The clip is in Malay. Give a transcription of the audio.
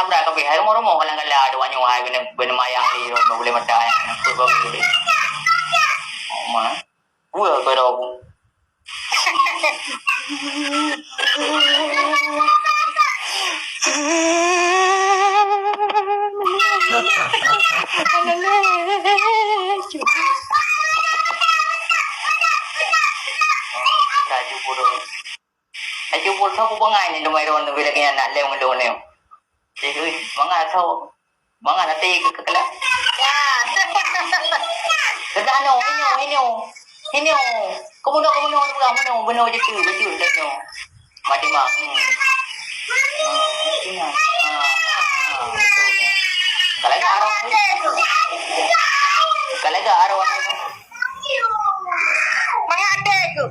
sabra ka bihar mo mo kalang kalado anyo ay binmayang liro mo buli mataya ko buli ma buo ko ro ko Ayo pun tahu bangai ni domai ron bila kena nak lewat don ni. Jadi bangai tahu bangai nanti kekelak. Ya. Kedano ini. Kamu no benar betul dah no. Mati mak. Kalau ada arwah. Mga ate ko.